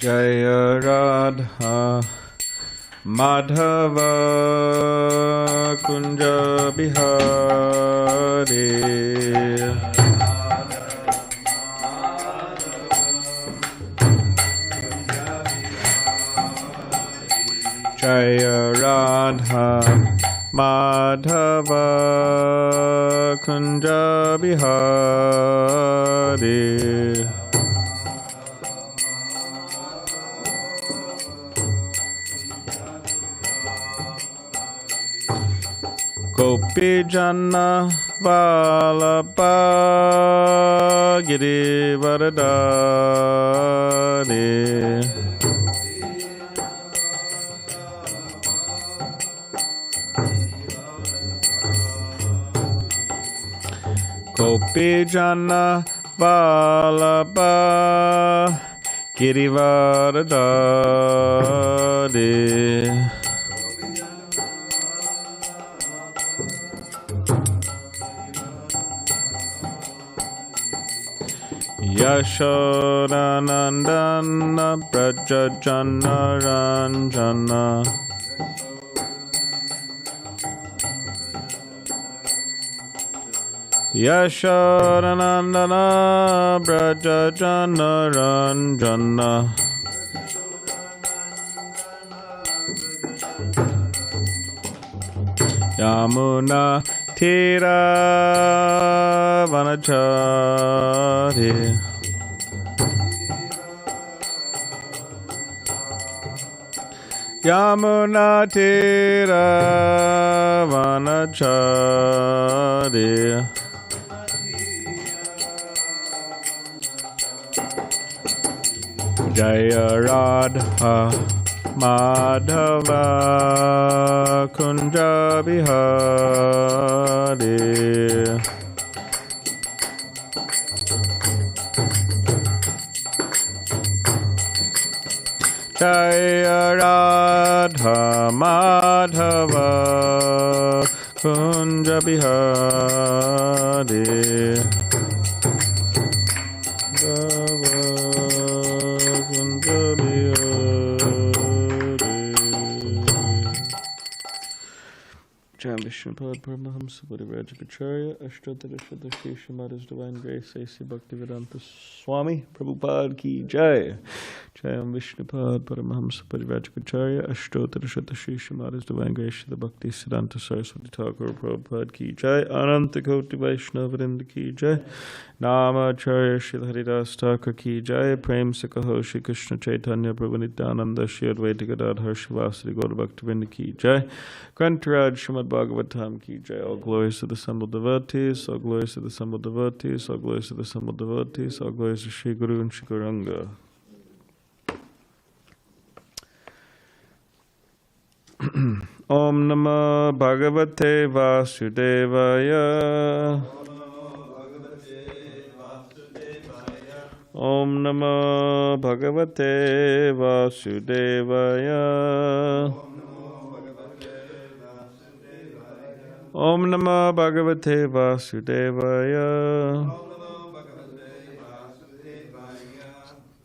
Jaya Radha Madhava Kunja Bihari Jaya Radha Madhava Kunja Bihari Gopi Jana Vallabha Giri Varadari Gopi Jana Vallabha Giri Varadari Yashodanandana Brajajana Ranjana Yashodanandana Brajajana Ranjana Yamuna Tira Vanachari Yamuna Tira Vanachari Jaya Radha Madhava Kunja Bihari Jaya Radha Madhava Kunja Bihari Kunja Bihari Jai Viṣṇu Paramahamsa Bodhirajagacharya Ashtotara Shadashi Srimad Divine Grace A.C. Bhaktivedanta Swami Prabhupada Ki Jai Jai Viṣṇu Paramahamsa Bodhirajagacharya Ashtotara Shadashi Srimad Divine Grace The Bhakti Siddhanta Saraswati Thakur Prabhupada Ki Jai Ananta Koti Vaishnavavrinda Ki Jai Namacharya Srila Haridas Thakur Ki Jai Prem Sakaho Shri Krishna Chaitanya Prabhu Nityananda Shri Advaita Gadadhar Shivasari Gaura Bhaktivinoda Ki Jai Grantaraj Srimad Bhagavatam Ki Jai. All glories to the assembled devotees, all glories to the assembled devotees, all glories to the assembled devotees, all glories to Shri Guru and Shri Gauranga. Om Namah Bhagavate Vasudevaya Om Namah Bhagavate Vasudevaya Om Namah Bhagavate Vasudevaya.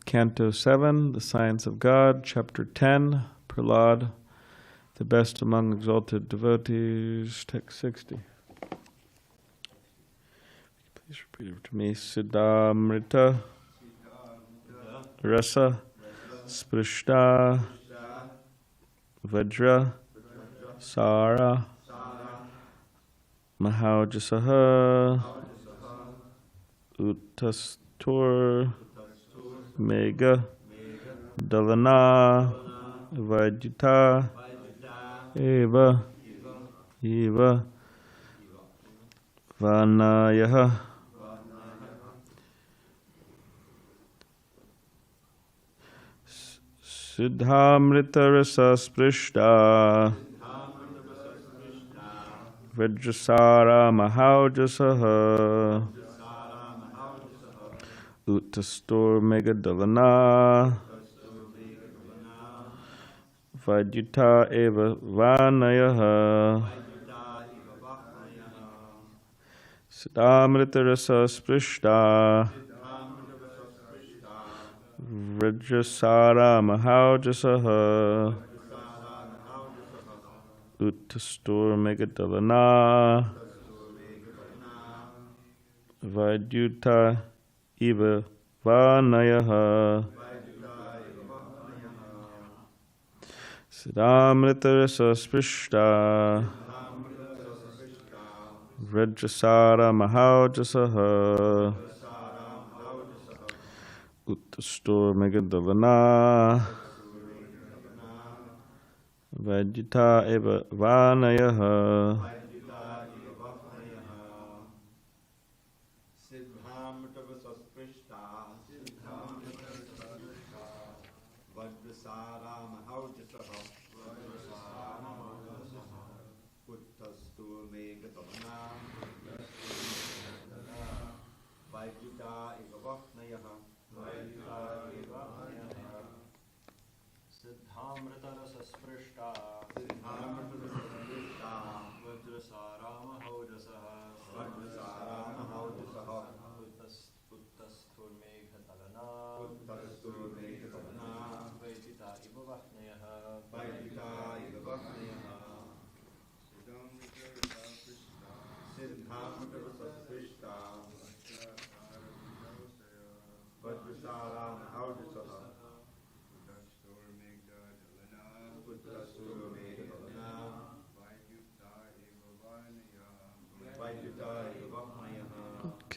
Canto 7, The Science of God, Chapter 10, Prahlad, the best among exalted devotees, text 60. Please repeat it to me. Siddhamrita Rasa Sprishta Vajra Sara Mahaujasaha Uttastur Mega Dalana Vaidita Eva Vanayaha Siddhamrita Rasa Sprishta Vajrasara Mahaujasaha Uttastur Megadalana Vaidita Eva Vanayaha Siddhamrita Rasa Sprishta Rajasara Mahaujasaha Uttastur Megadalana Vaidyuta Iva Vanayaha Siddhamritarasa Sprishta Rajasara Mahaujasaha Uttastur Megadalana Vaidita Eva Vanayaha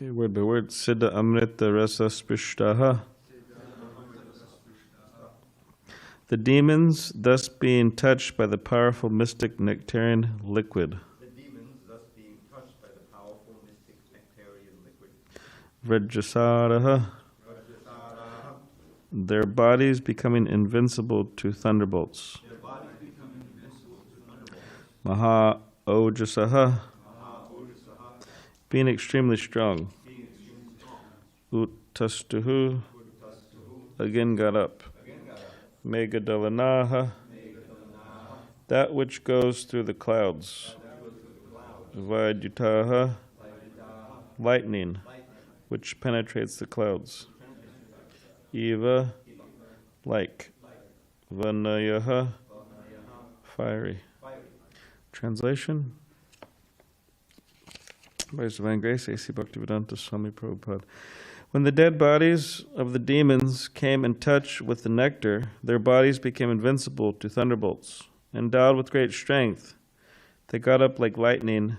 Okay, word by word. Siddha Amrita Rasa Sprishtaha. The demons, thus being touched by the powerful mystic nectarian liquid. Vrajasaraha. Their bodies becoming invincible to thunderbolts. Maha Ojasaha. Being extremely strong. Uttastuhu. Again got up. Megadalanaha. That which goes through the clouds. Vaidutaha. Lightning, which penetrates the clouds. Eva, like. Vanayaha, fiery. Translation by His Divine Grace, A.C. Bhaktivedanta Swami Prabhupada. When the dead bodies of the demons came in touch with the nectar, their bodies became invincible to thunderbolts. Endowed with great strength, they got up like lightning,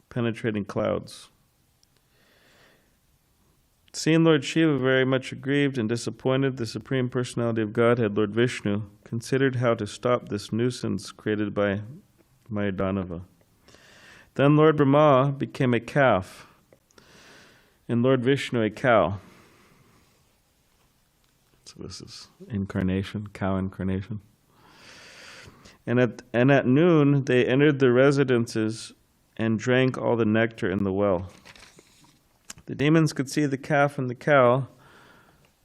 penetrating clouds. Seeing Lord Shiva very much aggrieved and disappointed, the Supreme Personality of Godhead, Lord Viṣṇu, considered how to stop this nuisance created by Mayadanava. Then Lord Brahma became a calf, and Lord Viṣṇu a cow. So this is incarnation, cow incarnation. And at noon they entered the residences and drank all the nectar in the well. The demons could see the calf and the cow,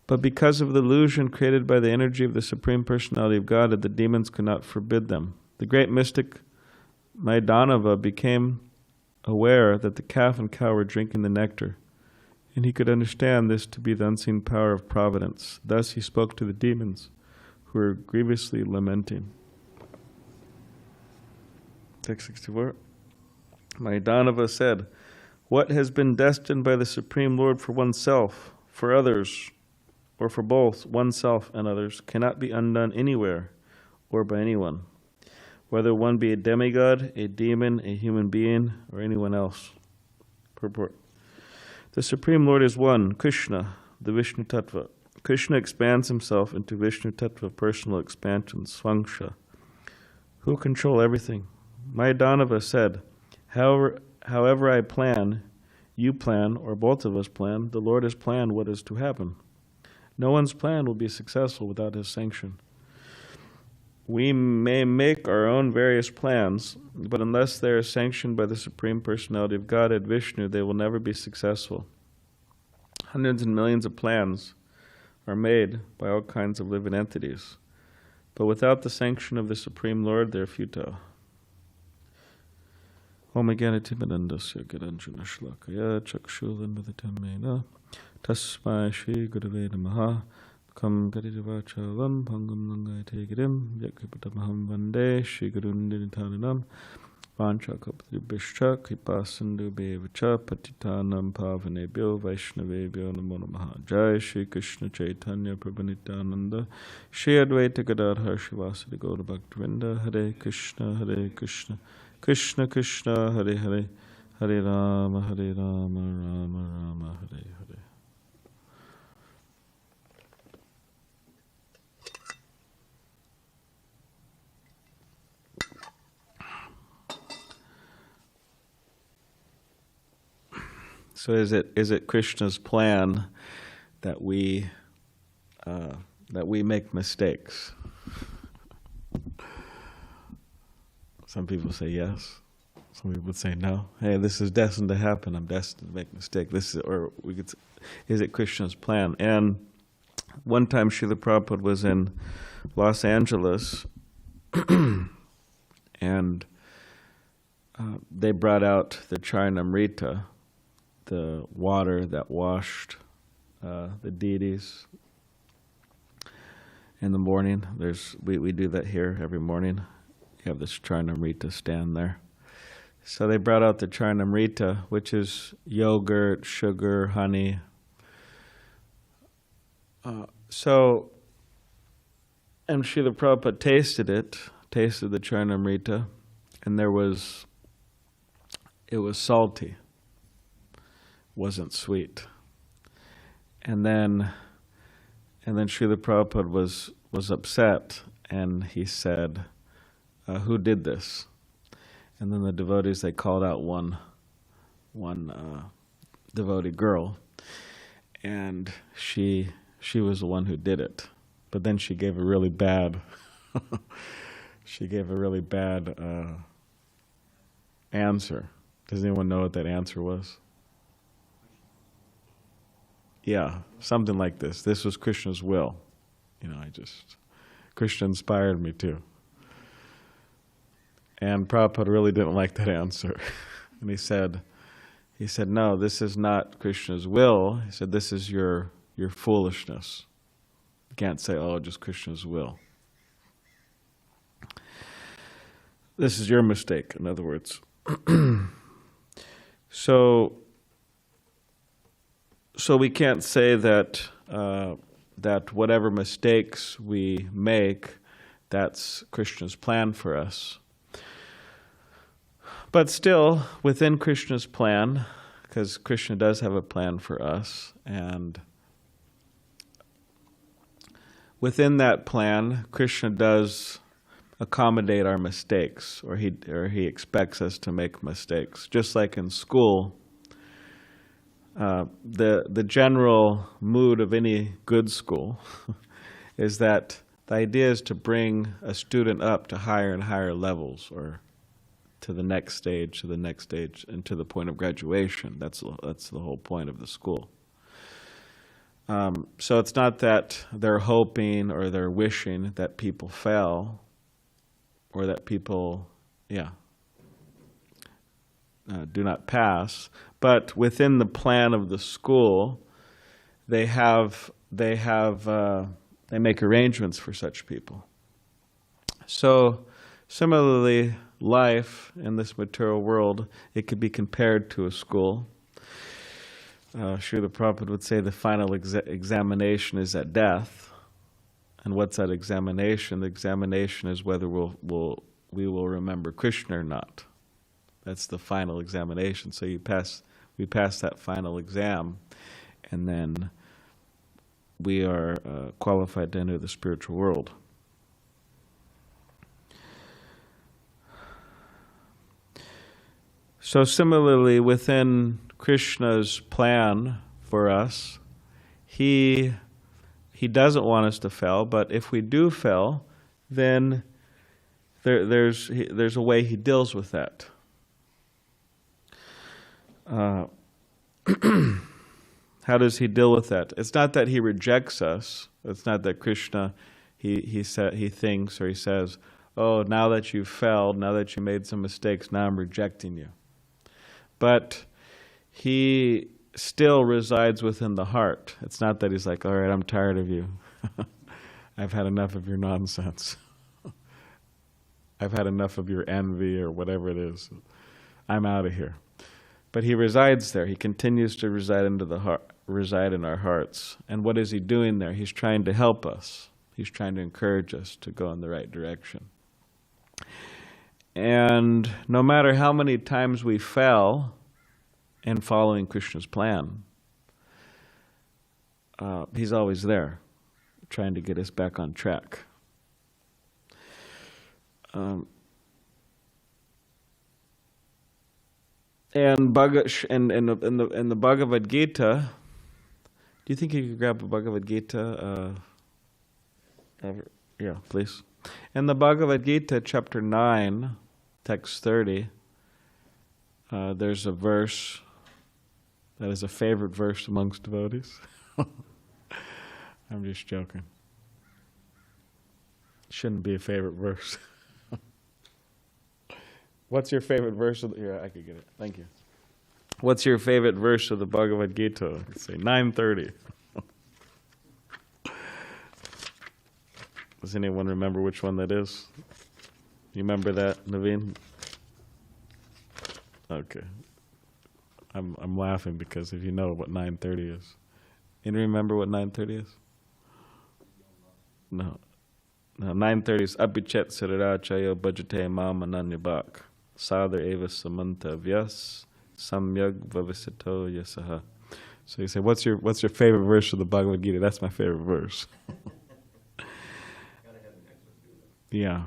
but because of the illusion created by the energy of the Supreme Personality of Godhead, the demons could not forbid them. The great mystic Mayadanava became aware that the calf and cow were drinking the nectar, and he could understand this to be the unseen power of providence. Thus he spoke to the demons, who were grievously lamenting. Text 64. Mayadanava said, "What has been destined by the Supreme Lord for oneself, for others, or for both oneself and others, cannot be undone anywhere or by anyone, whether one be a demigod, a demon, a human being, or anyone else." Purport. The Supreme Lord is one, Krishna, the Viṣṇu Tattva. Krishna expands himself into Viṣṇu Tattva, personal expansion, svangsha, who control everything. Mayadanava said, However I plan, you plan, or both of us plan, the Lord has planned what is to happen. No one's plan will be successful without his sanction. We may make our own various plans, but unless they are sanctioned by the Supreme Personality of Godhead, Viṣṇu, they will never be successful. Hundreds and millions of plans are made by all kinds of living entities, but without the sanction of the Supreme Lord, they are futile. Om Gyanatimadandasya Garanjana Shlakaya Chakshulanmadatamena Tasmai Shri Gurave Namaha Kam Gadidavachalam Pangam Langai Tegirim Yakipatamaham Vande Shri Gurundinitanam Vancha Kapadibishcha Kripasindu Bevacha Patitanam Pavanebhyo Vaishnavebhyo Namo Namaha. Jai Shri Krishna Chaitanya Prabhu Shri Advaita Gadadhar Shivasadi Gaura Bhaktivinoda Hare Krishna Krishna Krishna Hare Hare Hare Rama Rama Rama Hare Hare. So is it Krishna's plan that we make mistakes? Some people say yes. Some people would say no. Hey, this is destined to happen. I'm destined to make a mistake. Is it Krishna's plan? And one time Srila Prabhupada was in Los Angeles, and they brought out the Charnamrita, the water that washed the deities in the morning. We do that here every morning. You have this Charnamrita stand there. So they brought out the Charnamrita, which is yogurt, sugar, honey. And Srila Prabhupada tasted the Charnamrita, and it was salty. Wasn't sweet. And then Srila Prabhupada was upset, and he said, who did this? And then the devotees, they called out one devotee girl, and she was the one who did it. But then she gave a really bad answer. Does anyone know what that answer was? Yeah, something like this. This was Krishna's will. Krishna inspired me too. And Prabhupada really didn't like that answer. And he said, no, this is not Krishna's will. He said, this is your foolishness. You can't say, just Krishna's will. This is your mistake, in other words. So we can't say that whatever mistakes we make, that's Krishna's plan for us. But still, within Krishna's plan, because Krishna does have a plan for us, and within that plan, Krishna does accommodate our mistakes, or he expects us to make mistakes. Just like in school, the general mood of any good school is that the idea is to bring a student up to higher and higher levels, or to the next stage, and to the point of graduation. That's the whole point of the school. So it's not that they're hoping or they're wishing that people fail, or that people, do not pass. But within the plan of the school, they make arrangements for such people. So similarly, life in this material world, it could be compared to a school. Srila Prabhupada would say the final examination is at death. And what's that examination? The examination is whether we will remember Krishna or not. That's the final examination. So we pass that final exam, and then we are qualified to enter the spiritual world. So similarly, within Krishna's plan for us, He doesn't want us to fail, but if we do fail, then there's a way He deals with that. How does He deal with that? It's not that He rejects us. It's not that Krishna, he thinks, or He says, oh, now that you've failed, now that you made some mistakes, now I'm rejecting you. But He still resides within the heart. It's not that He's like, all right, I'm tired of you. I've had enough of your nonsense. I've had enough of your envy or whatever it is. I'm out of here. But he resides there. He continues to reside reside in our hearts. And what is he doing there? He's trying to help us. He's trying to encourage us to go in the right direction. And no matter how many times we fell in following Krishna's plan, he's always there, trying to get us back on track. And in the Bhagavad Gita, do you think you could grab a Bhagavad Gita? Yeah, please. In the Bhagavad Gita, chapter 9, text 30, there's a verse that is a favorite verse amongst devotees. I'm just joking. Shouldn't be a favorite verse. What's your favorite verse of the... Here, I could get it. Thank you. What's your favorite verse of the Bhagavad Gita? Let's say 9:30. Does anyone remember which one that is? You remember that, Naveen? Okay. I'm laughing because if you know what 9:30 is. Anyone remember what 9:30 is? No. No, 9:30 is Apichet Sarirachayo Bhajate Mam Ananyabhak. Sadhar Eva Samanta Vyas Samyag Vavisato Yasaha. So you say, what's your favorite verse of the Bhagavad Gita? That's my favorite verse. Yeah.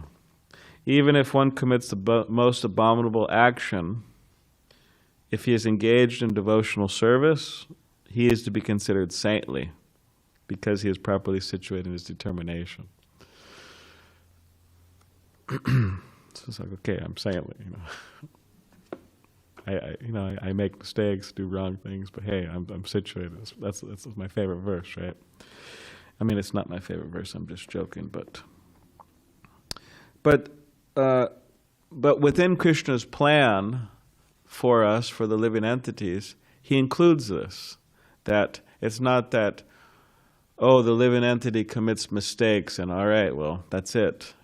Even if one commits the most abominable action, if he is engaged in devotional service, he is to be considered saintly because he is properly situated in his determination. So it's like, okay, I'm saintly, I make mistakes, do wrong things, but hey, I'm situated. That's my favorite verse, right? I mean, it's not my favorite verse. I'm just joking, but within Krishna's plan for us, for the living entities, he includes this. That it's not that, oh, the living entity commits mistakes and all right, well, that's it.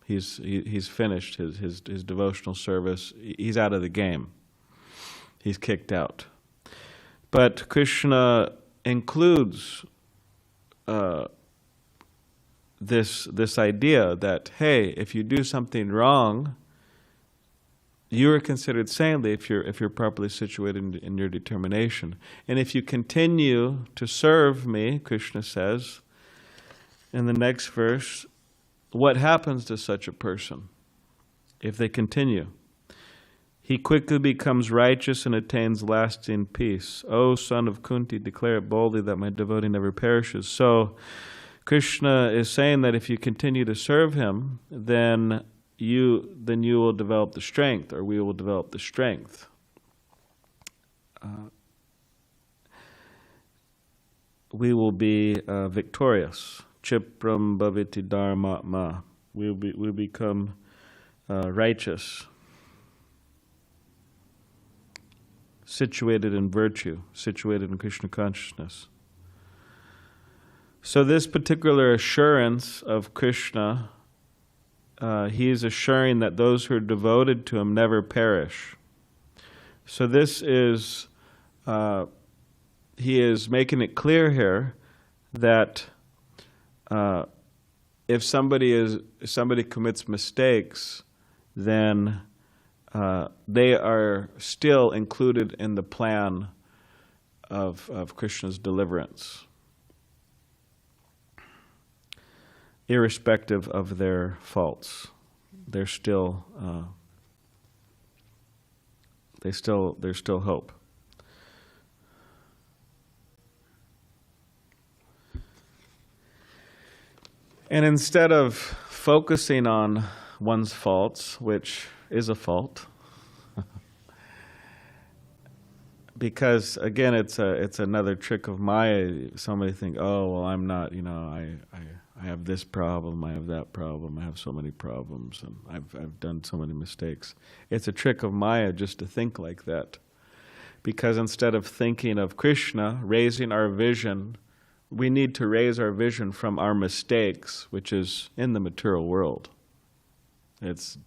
He's finished his devotional service. He's out of the game. He's kicked out. But Krishna includes this idea that, hey, if you do something wrong, you are considered saintly if you're properly situated in your determination. And if you continue to serve me, Krishna says in the next verse, what happens to such a person if they continue? He quickly becomes righteous and attains lasting peace. O son of Kunti, declare it boldly that my devotee never perishes. So Krishna is saying that if you continue to serve him, then you will develop the strength, or we will develop the strength. We will be victorious. Chipram bhaviti dharmatma. We become righteous, situated in virtue, situated in Krishna consciousness. So this particular assurance of Krishna, he is assuring that those who are devoted to him never perish. So this is, he is making it clear here that if somebody commits mistakes, then they are still included in the plan of Krishna's deliverance, irrespective of their faults. There's still hope. And instead of focusing on one's faults, which is a fault, because again, it's another trick of Maya. Somebody think, oh, well, I'm not, I have this problem, I have that problem, I have so many problems, and I've done so many mistakes. It's a trick of Maya just to think like that, because instead of thinking of Krishna, raising our vision, we need to raise our vision from our mistakes, which is in the material world. It's,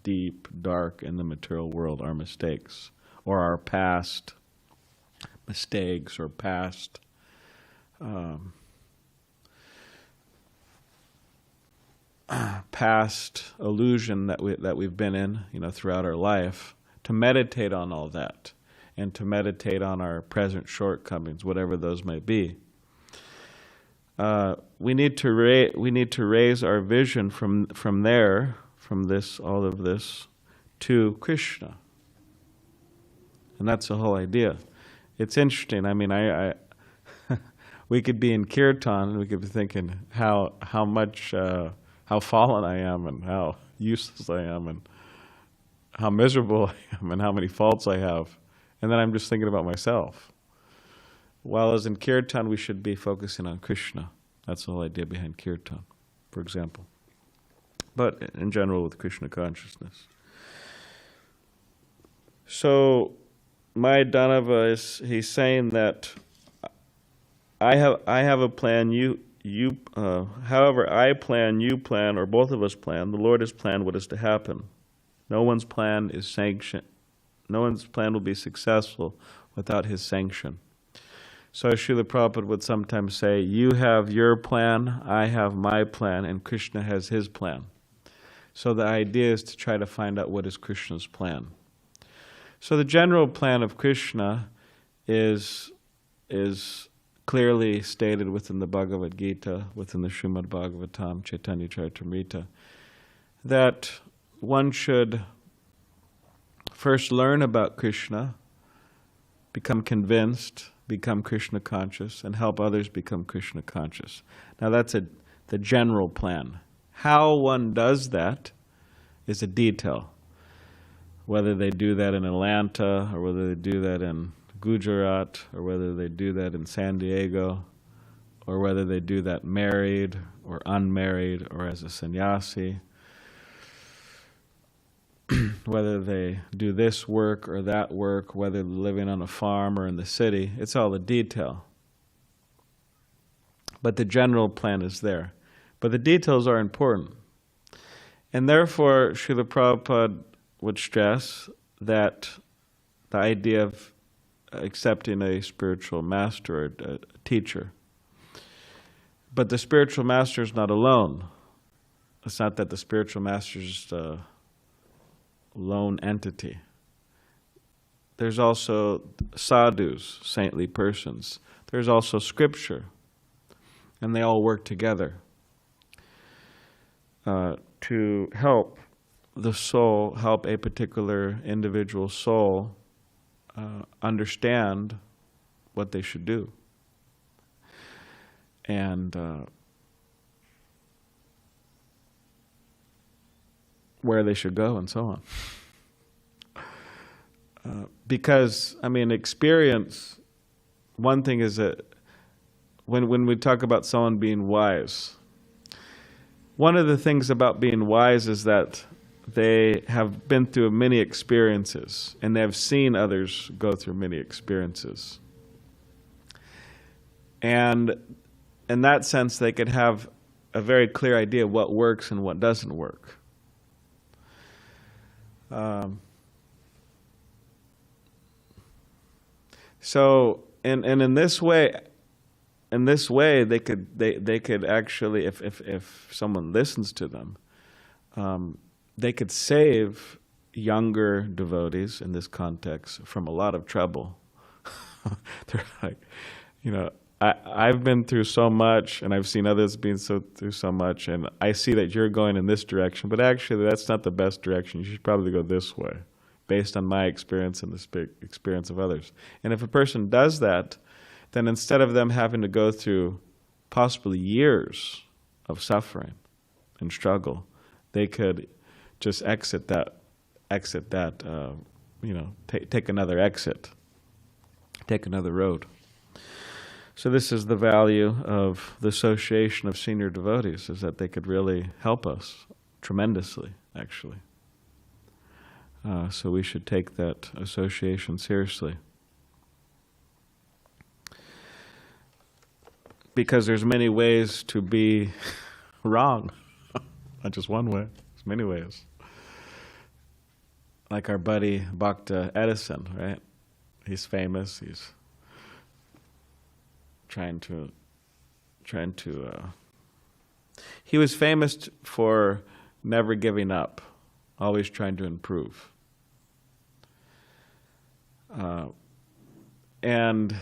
deep, dark in the material world, our mistakes, or our past mistakes, or past past illusion that we've been in, throughout our life, to meditate on all that, and to meditate on our present shortcomings, whatever those may be. We need to raise our vision from all of this, to Krishna, and that's the whole idea. It's interesting. I mean, we could be in kirtan and we could be thinking how fallen I am, and how useless I am, and how miserable I am, and how many faults I have, and then I'm just thinking about myself. While as in kirtan, we should be focusing on Krishna. That's the whole idea behind kirtan, for example. But in general, with Krishna consciousness. So, my Dhanava he's saying that I have a plan. However, I plan, you plan, or both of us plan. The Lord has planned what is to happen. No one's plan is sanctioned. No one's plan will be successful without His sanction. So Srila Prabhupada would sometimes say, you have your plan, I have my plan, and Krishna has his plan. So the idea is to try to find out what is Krishna's plan. So the general plan of Krishna is clearly stated within the Bhagavad Gita, within the Srimad Bhagavatam, Chaitanya Charitamrita, that one should first learn about Krishna, become convinced, become Krishna conscious, and help others become Krishna conscious. Now that's the general plan. How one does that is a detail. Whether they do that in Atlanta, or whether they do that in Gujarat, or whether they do that in San Diego, or whether they do that married or unmarried or as a sannyasi, whether they do this work or that work, whether they're living on a farm or in the city, it's all a detail. But the general plan is there. But the details are important. And therefore, Srila Prabhupada would stress that the idea of accepting a spiritual master or a teacher. But the spiritual master is not alone. It's not that the spiritual master is just a lone entity. There's also sadhus, saintly persons. There's also scripture. And they all work together to help the soul, help a particular individual soul understand what they should do. And where they should go, and so on. Because, experience, one thing is that when we talk about someone being wise, one of the things about being wise is that they have been through many experiences, and they have seen others go through many experiences. And in that sense, they could have a very clear idea of what works and what doesn't work. So, in this way, they could actually, if someone listens to them, they could save younger devotees in this context from a lot of trouble. They're like, I've been through so much, and I've seen others through so much, and I see that you're going in this direction, but actually that's not the best direction. You should probably go this way, based on my experience and the experience of others. And if a person does that, then instead of them having to go through possibly years of suffering and struggle, they could just exit that, take another exit, take another road. So this is the value of the association of senior devotees, is that they could really help us tremendously, actually. So we should take that association seriously. because there's many ways to be wrong. Not just one way, there's many ways. Like our buddy Bhakta Edison, right? He's famous. He's trying to. He was famous for never giving up, always trying to improve. And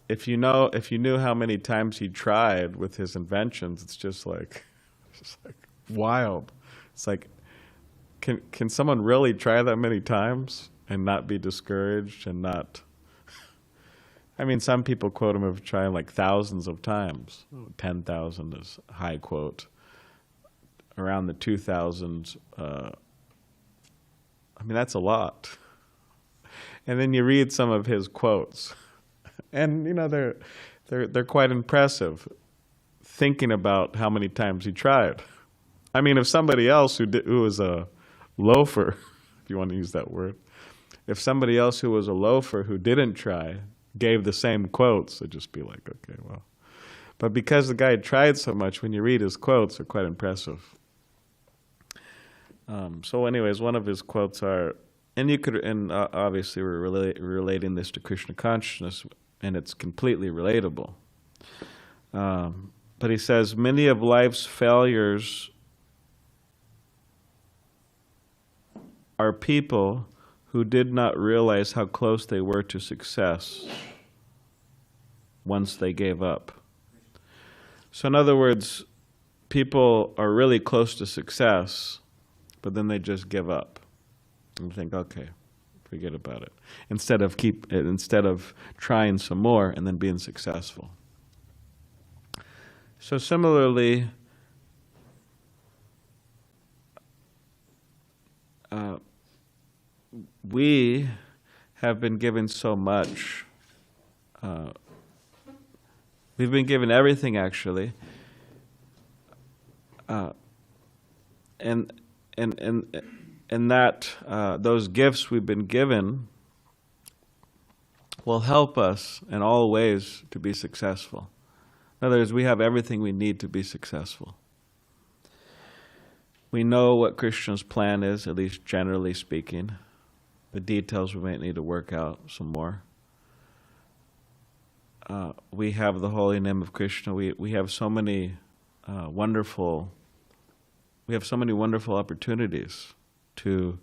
if you knew how many times he tried with his inventions, it's just like wild. It's like, can someone really try that many times and not be discouraged and not? I mean, some people quote him of trying like thousands of times. 10,000 is a high quote. Around the 2,000s, I mean, that's a lot. And then you read some of his quotes, and they're quite impressive. Thinking about how many times he tried. I mean, if somebody else who was a loafer, if you want to use that word, if somebody else who was a loafer who didn't try gave the same quotes, it'd just be like, okay, well. But because the guy tried so much, when you read his quotes, they're quite impressive. So anyways, one of his quotes are, and obviously we're relating this to Krishna consciousness, and it's completely relatable. But he says, many of life's failures are people who did not realize how close they were to success once they gave up. So in other words, people are really close to success, but then they just give up and think, okay, forget about it. Instead of trying some more and then being successful. So similarly, we have been given so much. We've been given everything, actually, and that those gifts we've been given will help us in all ways to be successful. In other words, we have everything we need to be successful. We know what Krishna's plan is, at least generally speaking. The details we might need to work out some more. We have the holy name of Krishna. We have so many wonderful opportunities to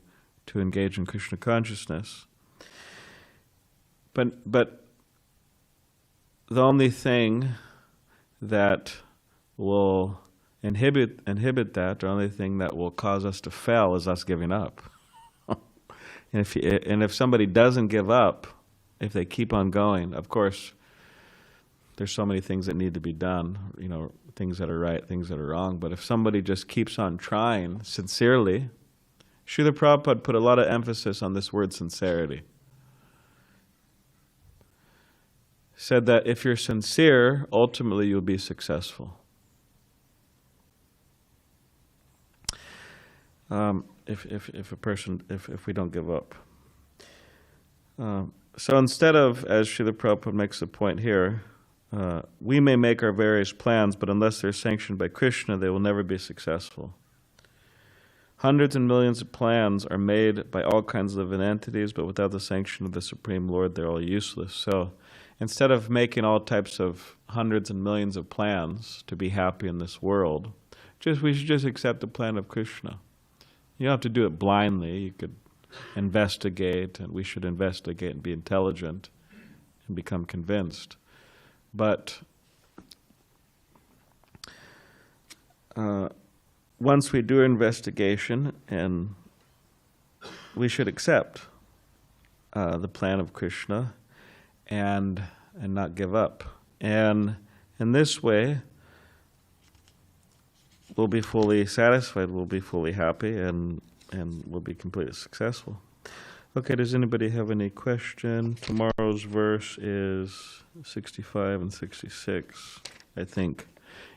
engage in Krishna consciousness. But the only thing that will inhibit that, the only thing that will cause us to fail, is us giving up. And if somebody doesn't give up, if they keep on going, of course, there's so many things that need to be done, things that are right, things that are wrong. But if somebody just keeps on trying sincerely, Srila Prabhupada put a lot of emphasis on this word sincerity. Said that if you're sincere, ultimately you'll be successful. If we don't give up. So instead of, as Srila Prabhupada makes the point here, we may make our various plans, but unless they're sanctioned by Krishna, they will never be successful. Hundreds and millions of plans are made by all kinds of living entities, but without the sanction of the Supreme Lord, they're all useless. So instead of making all types of hundreds and millions of plans to be happy in this world, we should just accept the plan of Krishna. You don't have to do it blindly. You could investigate, and we should investigate and be intelligent and become convinced. But once we do investigation, and we should accept the plan of Krishna and not give up. And in this way, we'll be fully satisfied, we'll be fully happy, and we'll be completely successful. Okay, does anybody have any question? Tomorrow's verse is 65 and 66. I think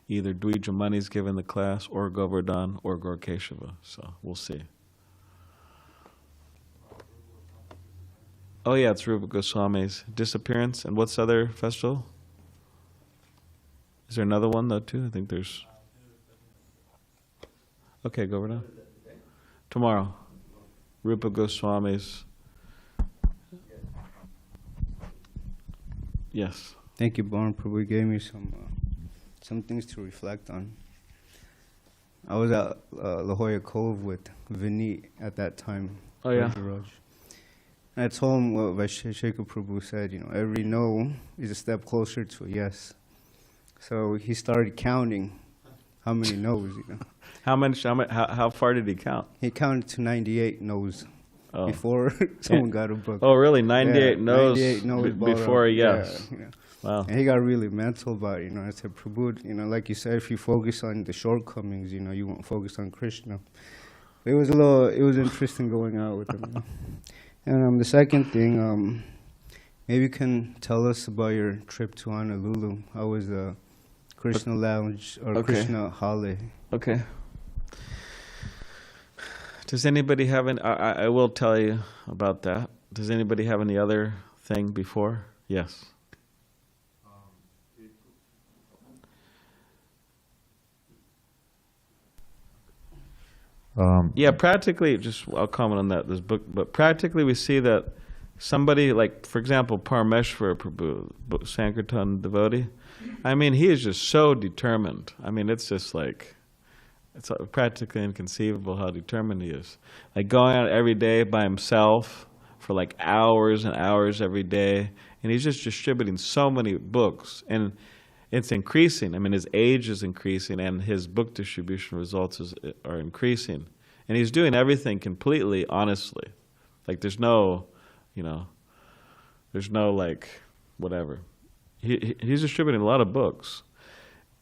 either Dvija Mani's given the class, or Govardhan, or Gaur Keshava. So we'll see. Oh yeah, it's Rupa Goswami's disappearance. And what's the other festival? Is there another one though too? I think there's. Okay, Govardhan. Tomorrow, Rupa Goswami's. Yes. Thank you, Bharan Prabhu. You gave me some things to reflect on. I was at La Jolla Cove with Vineet at that time. Oh yeah. And I told him what Vaisheshika Prabhu said, every no is a step closer to a yes. So he started counting how many no's, How far did he count? He counted to 98 no's before someone got a book. Oh really? 98 no's, 98 no's before a yes. Yeah. Wow. And he got really mental about it, I said, Prabhu, like you said, if you focus on the shortcomings, you won't focus on Krishna. It was interesting going out with him. And the second thing, maybe you can tell us about your trip to Honolulu. How was the Krishna Lounge or Krishna Hale? Okay. Does anybody have any, I will tell you about that. Does anybody have any other thing before? Yes. Yeah, practically, I'll comment on that, this book, but practically we see that somebody like, for example, Parameshvara Prabhu, Sankirtan devotee, he is just so determined. It's just like, it's practically inconceivable how determined he is. Like going out every day by himself for like hours and hours every day, and he's just distributing so many books, and it's increasing. His age is increasing, and his book distribution results are increasing. And he's doing everything completely honestly. Like there's no like, whatever. He's distributing a lot of books.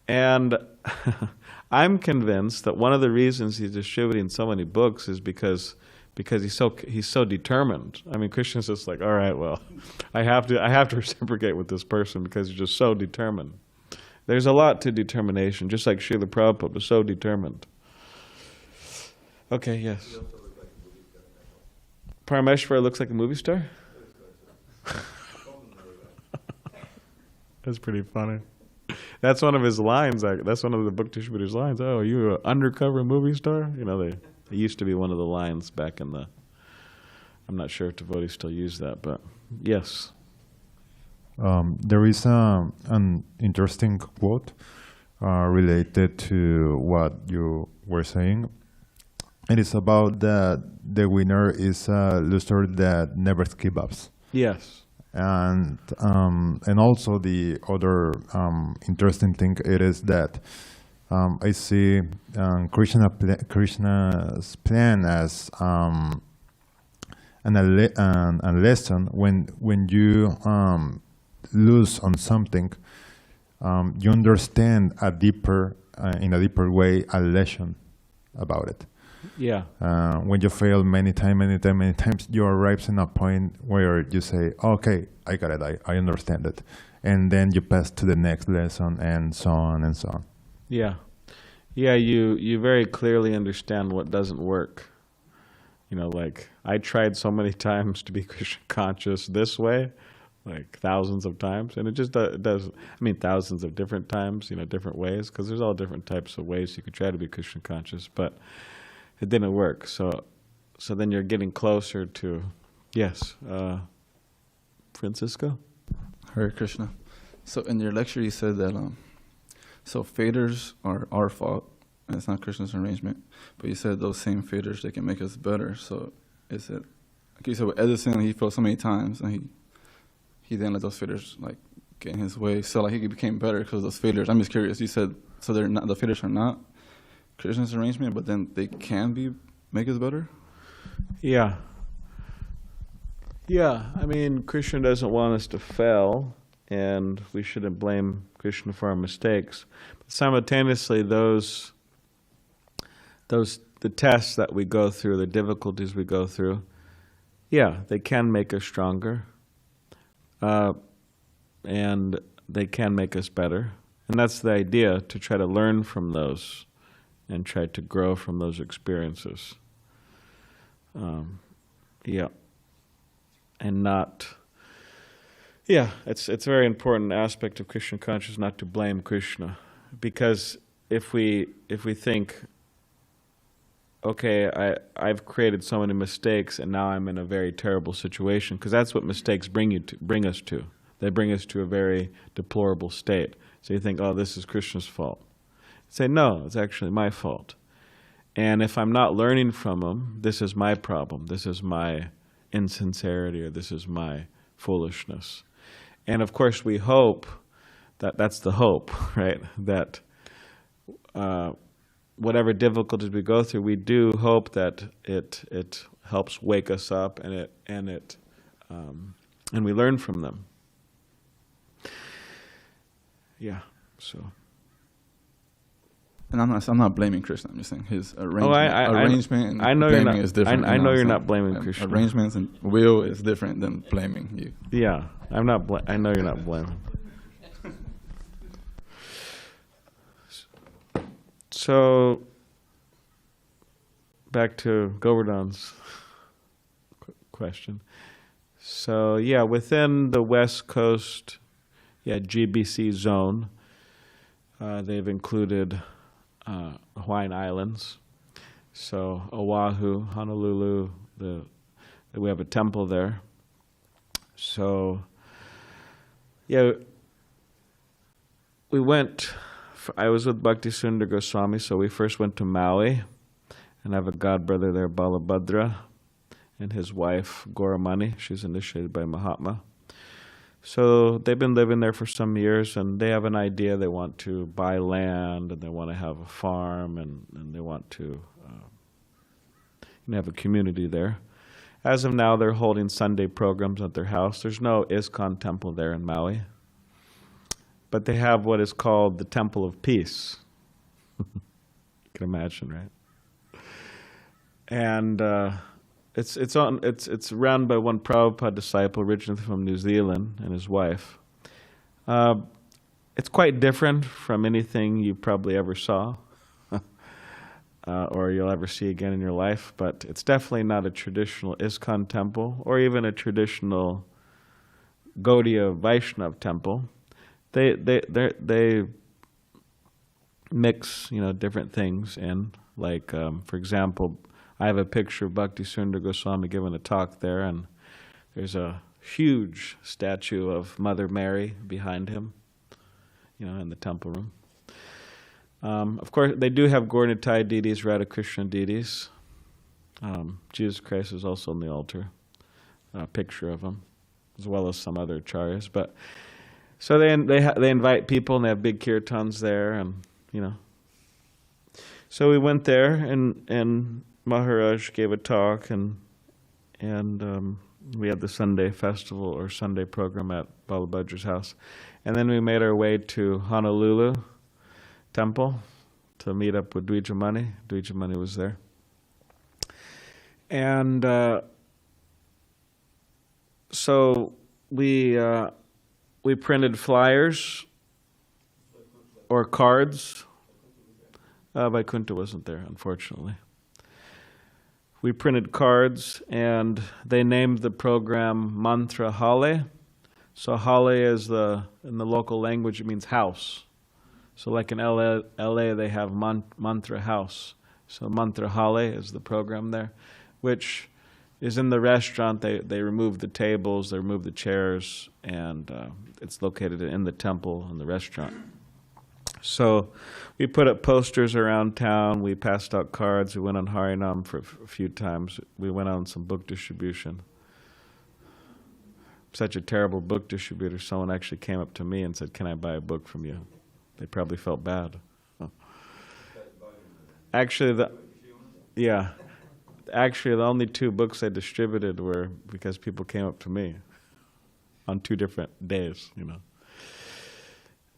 And I'm convinced that one of the reasons he's distributing so many books is because he's so determined. Krishna's just like, all right, well, I have to reciprocate with this person because he's just so determined. There's a lot to determination, just like Srila Prabhupada was so determined. Okay, yes. Parameshvara looks like a movie star? That's pretty funny. That's one of his lines. That's one of the book distributor's lines. Oh, are you an undercover movie star? They used to be one of the lines back in the... I'm not sure if devotees still use that, but yes. There is an interesting quote related to what you were saying. It is about that the winner is a loser that never gives up. Yes. And also the other interesting thing it is that I see Krishna's plan as a lesson when you lose on something, you understand in a deeper way a lesson about it. Yeah. When you fail many times, you arrive in a point where you say, okay, I got it, I understand it. And then you pass to the next lesson and so on and so on. Yeah. Yeah, you very clearly understand what doesn't work. Like I tried so many times to be Krishna conscious this way, like thousands of times, and it just does. Thousands of different times, different ways, because there's all different types of ways you could try to be Krishna conscious, but it didn't work. So then you're getting closer to, yes, Francisco? Hare Krishna. So in your lecture you said that, so faders are our fault, and it's not Krishna's arrangement, but you said those same faders, they can make us better. So is it, like you said with Edison, he failed so many times, and he then let those faders like get in his way, so like he became better because of those faders. I'm just curious, you said, so they're not, the faders are not Krishna's arrangement, but then they can make us better? Yeah. Yeah, Krishna doesn't want us to fail, and we shouldn't blame Krishna for our mistakes. But simultaneously, the tests that we go through, the difficulties we go through, yeah, they can make us stronger, and they can make us better. And that's the idea, to try to learn from those and try to grow from those experiences. Yeah. And not Yeah, it's a very important aspect of Krishna consciousness not to blame Krishna, because if we think, okay, I've created so many mistakes and now I'm in a very terrible situation, because that's what mistakes bring us to. They bring us to a very deplorable state. So you think, oh, this is Krishna's fault. Say, no, it's actually my fault. And if I'm not learning from him, this is my problem. This is my insincerity, or this is my foolishness. And of course, we hope that's the hope, right? That whatever difficulties we go through, we do hope that it helps wake us up, and we learn from them. Yeah. So. And I'm not blaming Krishna. I'm just saying his arrangement. I know blaming is different. I know you're So, not blaming Krishna. Arrangements and will is different than blaming you. Yeah, I'm not. I know you're not blaming. So, back to Govardhan's question. So yeah, within the West Coast, GBC zone, they've included Hawaiian Islands. So Oahu, Honolulu, we have a temple there. So yeah, we went. I was with Bhakti Sundar Goswami, so we first went to Maui, and I have a godbrother there, Balabhadra, and his wife, Goramani. She's initiated by Mahatma. So they've been living there for some years, and they have an idea. They want to buy land, and they want to have a farm, and they want to have a community there. As of now, they're holding Sunday programs at their house. There's no ISKCON temple there in Maui, but they have what is called the Temple of Peace. You can imagine, right? And it's run by one Prabhupada disciple, originally from New Zealand, and his wife. It's quite different from anything you probably ever saw, or you'll ever see again in your life. But it's definitely not a traditional ISKCON temple, or even a traditional Gaudiya Vaishnava temple. They mix different things in. Like for example, I have a picture of Bhakti Sundar Goswami giving a talk there, and there's a huge statue of Mother Mary behind him, in the temple room. Of course, they do have Gaura-Nitai deities, Radha Krishna deities. Jesus Christ is also on the altar, a picture of him, as well as some other acharyas. But so they invite people, and they have big kirtans there, and So we went there, and Maharaj gave a talk, and we had the Sunday festival or Sunday program at Balabhadra's house. And then we made our way to Honolulu temple to meet up with Dvijamani. Dvijamani was there. And so we printed flyers or cards. Vaikuntha wasn't there, unfortunately. We printed cards, and they named the program Mantra Hale. So Hale is in the local language, it means house. So like in LA they have Mantra House. So Mantra Hale is the program there, which is in the restaurant. They remove the tables, they remove the chairs, and it's located in the temple in the restaurant. So we put up posters around town, we passed out cards, we went on Harinam for a few times, we went on some book distribution. Such a terrible book distributor, someone actually came up to me and said, "Can I buy a book from you?" They probably felt bad. Actually, the only 2 books I distributed were because people came up to me on 2 different days,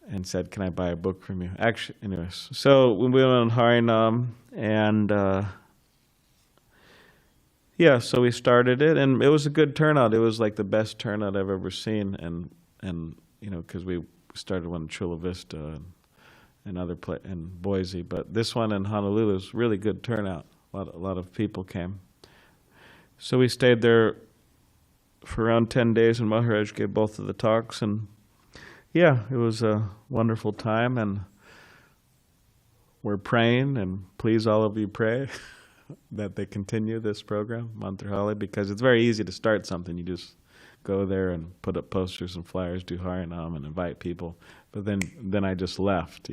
and said, "Can I buy a book from you?" Actually, anyways, so we went on Harinam, and so we started it, and it was a good turnout. It was like the best turnout I've ever seen, and because we started one in Chula Vista and in Boise, but this one in Honolulu was really good turnout. A lot of people came. So we stayed there for around 10 days, and Maharaj gave both of the talks, and yeah, it was a wonderful time, and we're praying, and please all of you pray that they continue this program, Mantrahali, because it's very easy to start something. You just go there and put up posters and flyers, do Harinam, and invite people. But then I just left,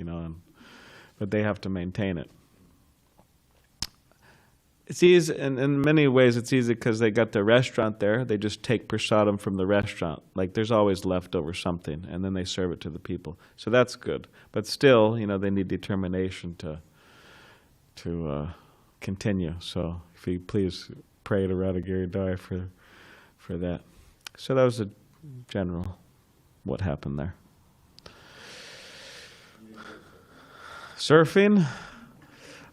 but they have to maintain it. It's easy, and in many ways it's easy because they got their restaurant there. They just take prasadam from the restaurant. Like there's always leftover something, and then they serve it to the people. So that's good. But still, they need determination to continue. So if you please pray to Radhagiri Dai for that. So that was a general what happened there. Surfing.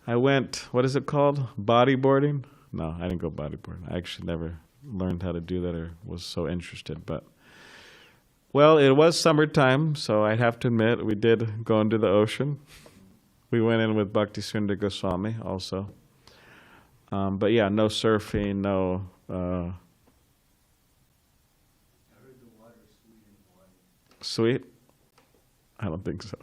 I went, what is it called? Bodyboarding? No, I didn't go bodyboarding. I actually never learned how to do that or was so interested. But, well, it was summertime, so I have to admit we did go into the ocean. We went in with Bhakti Sundar Goswami also. But yeah, no surfing, no... Sweet? I don't think so.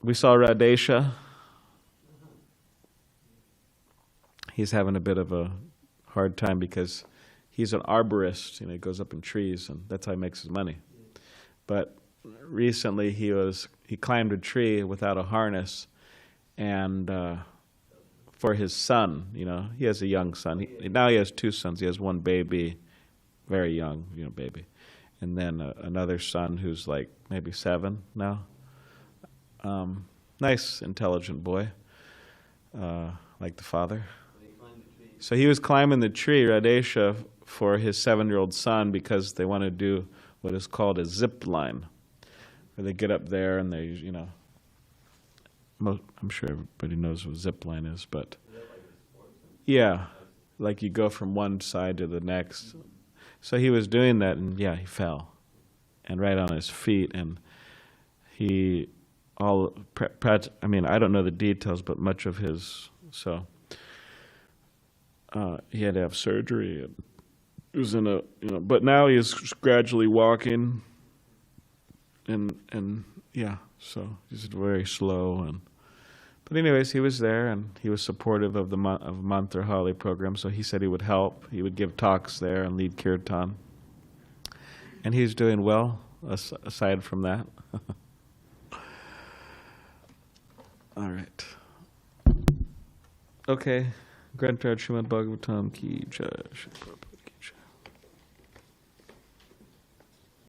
We saw Radesha. He's having a bit of a hard time because he's an arborist. He goes up in trees, and that's how he makes his money. But recently he climbed a tree without a harness, and for his son, he has a young son. Now he has two sons. He has one baby, very young, baby, and then another son who's like maybe 7 now. Nice, intelligent boy, like the father. So he was climbing the tree, Radesha, for his 7-year-old son because they want to do what is called a zip line, where they get up there and they, I'm sure everybody knows what a zip line is, but yeah, like you go from one side to the next. So he was doing that, and yeah, he fell, and right on his feet, and he. I don't know the details, but much of his, so he had to have surgery. And it was in but now he is gradually walking, and yeah, so he's very slow. But anyways, he was there, and he was supportive of the Mantrahali program, so he said he would help. He would give talks there and lead kirtan. And he's doing well, aside from that. All right. Okay. Granted, Srimad Bhagavatam ki jai.